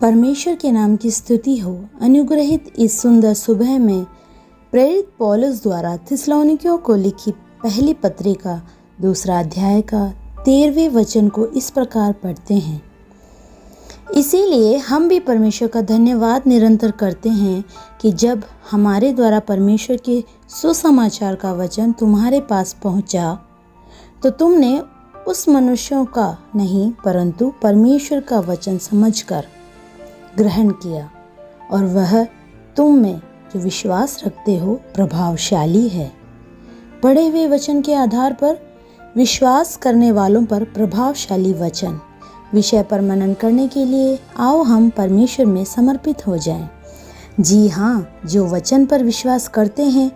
परमेश्वर के नाम की स्तुति हो। अनुग्रहित इस सुंदर सुबह में प्रेरित पौलुस द्वारा थिस्सलुनीकियों को लिखी पहली पत्रिका 2 अध्याय का 13वें वचन को इस प्रकार पढ़ते हैं। इसीलिए हम भी परमेश्वर का धन्यवाद निरंतर करते हैं कि जब हमारे द्वारा परमेश्वर के सुसमाचार का वचन तुम्हारे पास पहुंचा, तो तुमने उस मनुष्यों का नहीं परंतु परमेश्वर का वचन समझकर ग्रहण किया, और वह तुम में जो विश्वास रखते हो प्रभावशाली है। पढ़े हुए वचन के आधार पर विश्वास करने वालों पर प्रभावशाली वचन विषय पर मनन करने के लिए आओ हम परमेश्वर में समर्पित हो जाएं। जी हाँ, जो वचन पर विश्वास करते हैं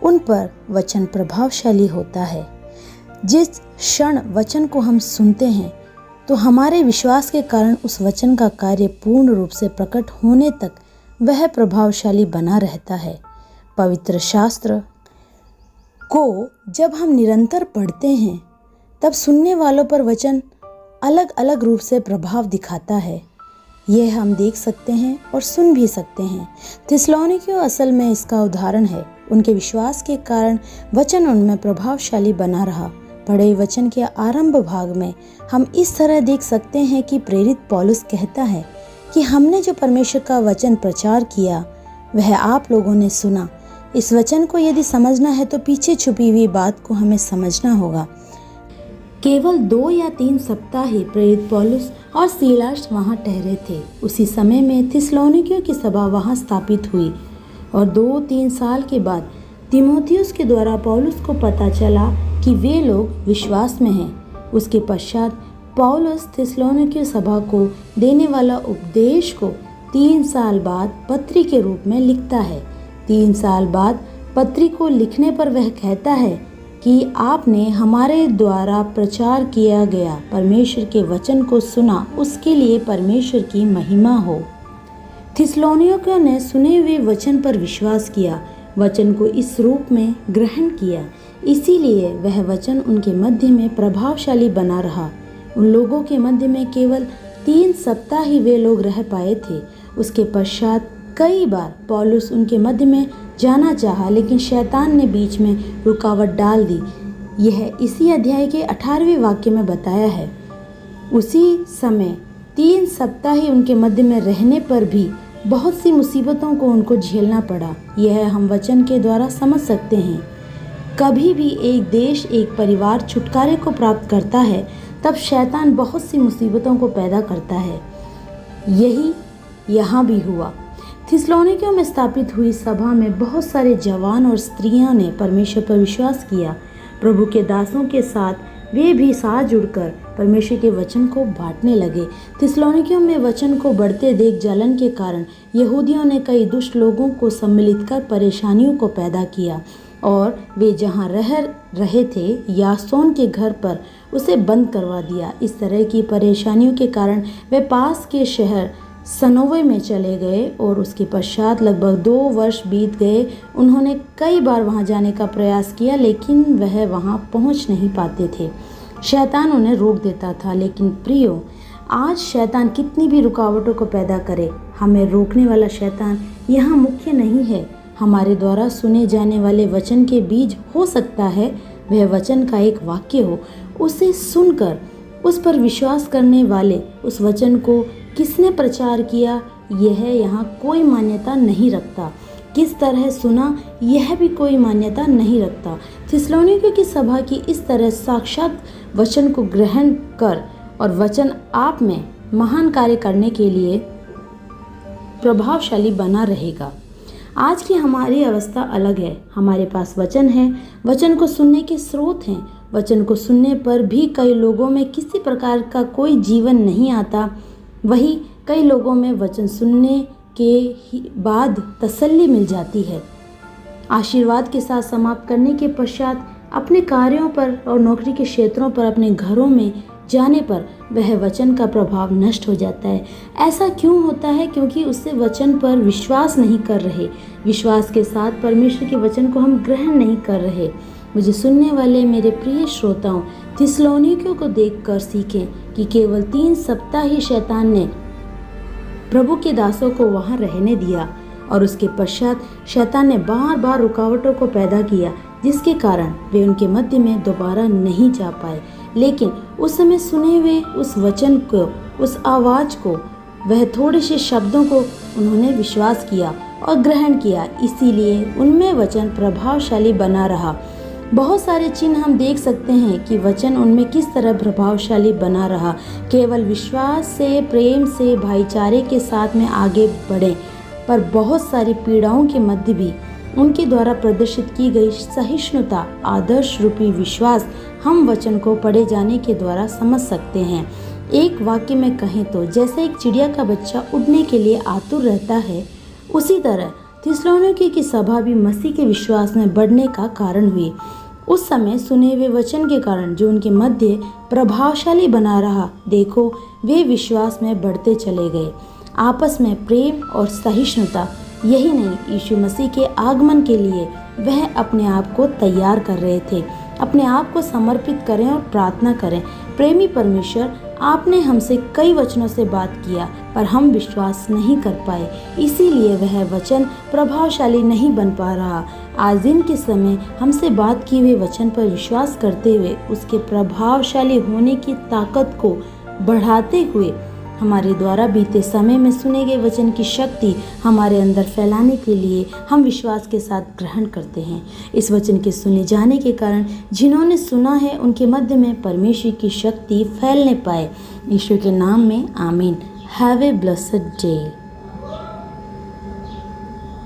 उन पर वचन प्रभावशाली होता है। जिस क्षण वचन को हम सुनते हैं तो हमारे विश्वास के कारण उस वचन का कार्य पूर्ण रूप से प्रकट होने तक वह प्रभावशाली बना रहता है। पवित्र शास्त्र को जब हम निरंतर पढ़ते हैं तब सुनने वालों पर वचन अलग अलग रूप से प्रभाव दिखाता है। यह हम देख सकते हैं और सुन भी सकते हैं। थिस्सलुनीकियों असल में इसका उदाहरण है। उनके विश्वास के कारण वचन उनमें प्रभावशाली बना रहा। पढ़े वचन के आरंभ भाग में हम इस तरह देख सकते हैं कि प्रेरित पौलुस कहता है कि हमने जो परमेश्वर का वचन प्रचार किया वह आप लोगों ने सुना। इस वचन को यदि समझना है तो पीछे छुपी हुई बात को हमें समझना होगा। केवल 2 या 3 सप्ताह ही प्रेरित पौलुस और सीलास वहां ठहरे थे। उसी समय में थिस्सलुनीकियों की सभा वहां स्थापित हुई और 2-3 साल के बाद तीमुथियुस के द्वारा पौलुस को पता चला कि वे लोग विश्वास में हैं। उसके पश्चात पौलुस थिस्सलुनीकियों सभा को देने वाला उपदेश को 3 साल बाद पत्री के रूप में लिखता है। 3 साल बाद पत्री को लिखने पर वह कहता है कि आपने हमारे द्वारा प्रचार किया गया परमेश्वर के वचन को सुना, उसके लिए परमेश्वर की महिमा हो। थिस्सलुनीकियों ने सुने हुए वचन पर विश्वास किया, वचन को इस रूप में ग्रहण किया, इसीलिए वह वचन उनके मध्य में प्रभावशाली बना रहा। उन लोगों के मध्य में केवल 3 सप्ताह ही वे लोग रह पाए थे। उसके पश्चात कई बार पौलुस उनके मध्य में जाना चाहा, लेकिन शैतान ने बीच में रुकावट डाल दी। यह इसी अध्याय के 18वें वाक्य में बताया है। उसी समय 3 सप्ताह ही उनके मध्य में रहने पर भी बहुत सी मुसीबतों को उनको झेलना पड़ा। यह हम वचन के द्वारा समझ सकते हैं। कभी भी एक देश, एक परिवार छुटकारे को प्राप्त करता है तब शैतान बहुत सी मुसीबतों को पैदा करता है। यही यहाँ भी हुआ। थिस्सलुनीकियों में स्थापित हुई सभा में बहुत सारे जवान और स्त्रियों ने परमेश्वर पर विश्वास किया। प्रभु के दासों के साथ वे भी साथ जुड़कर परमेश्वर के वचन को बांटने लगे। थिस्सलुनीकियों में वचन को बढ़ते देख जलन के कारण यहूदियों ने कई दुष्ट लोगों को सम्मिलित कर परेशानियों को पैदा किया और वे जहाँ रह रहे थे यासोन के घर पर उसे बंद करवा दिया। इस तरह की परेशानियों के कारण वे पास के शहर सनोवे में चले गए और उसके पश्चात लगभग 2 वर्ष बीत गए। उन्होंने कई बार वहां जाने का प्रयास किया, लेकिन वह वहां पहुंच नहीं पाते थे। शैतान उन्हें रोक देता था। लेकिन प्रियो, आज शैतान कितनी भी रुकावटों को पैदा करे, हमें रोकने वाला शैतान यहाँ मुख्य नहीं है। हमारे द्वारा सुने जाने वाले वचन के बीज हो सकता है वह वचन का एक वाक्य हो। उसे सुनकर उस पर विश्वास करने वाले उस वचन को किसने प्रचार किया यह यहाँ कोई मान्यता नहीं रखता। किस तरह सुना यह भी कोई मान्यता नहीं रखता। थिस्सलुनीकियों की सभा की इस तरह साक्षात वचन को ग्रहण कर और वचन आप में महान कार्य करने के लिए प्रभावशाली बना रहेगा। आज की हमारी अवस्था अलग है। हमारे पास वचन है, वचन को सुनने के स्रोत हैं। वचन को सुनने पर भी कई लोगों में किसी प्रकार का कोई जीवन नहीं आता। वही कई लोगों में वचन सुनने के बाद तसल्ली मिल जाती है। आशीर्वाद के साथ समाप्त करने के पश्चात अपने कार्यों पर और नौकरी के क्षेत्रों पर, अपने घरों में जाने पर वह वचन का प्रभाव नष्ट हो जाता है। ऐसा क्यों होता है? क्योंकि उससे वचन पर विश्वास नहीं कर रहे। विश्वास के साथ परमेश्वर के वचन को हम ग्रहण नहीं कर रहे। मुझे सुनने वाले मेरे प्रिय श्रोताओं, थिस्सलुनीकियों को देखकर सीखें कि केवल 3 सप्ताह ही शैतान ने प्रभु के दासों को वहां रहने दिया और उसके पश्चात शैतान ने बार बार रुकावटों को पैदा किया, जिसके कारण वे उनके मध्य में दोबारा नहीं जा पाए। लेकिन उस समय सुने हुए उस वचन को, उस आवाज को, वह थोड़े से शब्दों को उन्होंने विश्वास किया और ग्रहण किया, इसीलिए उनमें वचन प्रभावशाली बना रहा। बहुत सारे चिन्ह हम देख सकते हैं कि वचन उनमें किस तरह प्रभावशाली बना रहा। केवल विश्वास से, प्रेम से, भाईचारे के साथ में आगे बढ़े, पर बहुत सारी पीड़ाओं के मध्य भी उनके द्वारा प्रदर्शित की गई सहिष्णुता, आदर्श रूपी विश्वास हम वचन को पढ़े जाने के द्वारा समझ सकते हैं। एक वाक्य में कहें तो जैसे एक चिड़िया का बच्चा उड़ने के लिए आतुर रहता है, उसी तरह थिस्सलुनीके की सभा भी मसीह के विश्वास में बढ़ने का कारण हुई। उस समय सुने हुए वचन के कारण जो उनके मध्य प्रभावशाली बना रहा, देखो वे विश्वास में बढ़ते चले गए। आपस में प्रेम और सहिष्णुता, यही नहीं, यीशु मसीह के आगमन के लिए वह अपने आप को तैयार कर रहे थे। अपने आप को समर्पित करें और प्रार्थना करें। प्रेमी परमेश्वर, आपने हमसे कई वचनों से बात किया, पर हम विश्वास नहीं कर पाए, इसीलिए वह वचन प्रभावशाली नहीं बन पा रहा। आज दिन के समय हमसे बात किए हुए वचन पर विश्वास करते हुए उसके प्रभावशाली होने की ताकत को बढ़ाते हुए हमारे द्वारा बीते समय में सुने गए वचन की शक्ति हमारे अंदर फैलाने के लिए हम विश्वास के साथ ग्रहण करते हैं। इस वचन के सुने जाने के कारण जिन्होंने सुना है उनके मध्य में परमेश्वर की शक्ति फैलने पाए। यीशु के नाम में आमीन। Have a blessed day.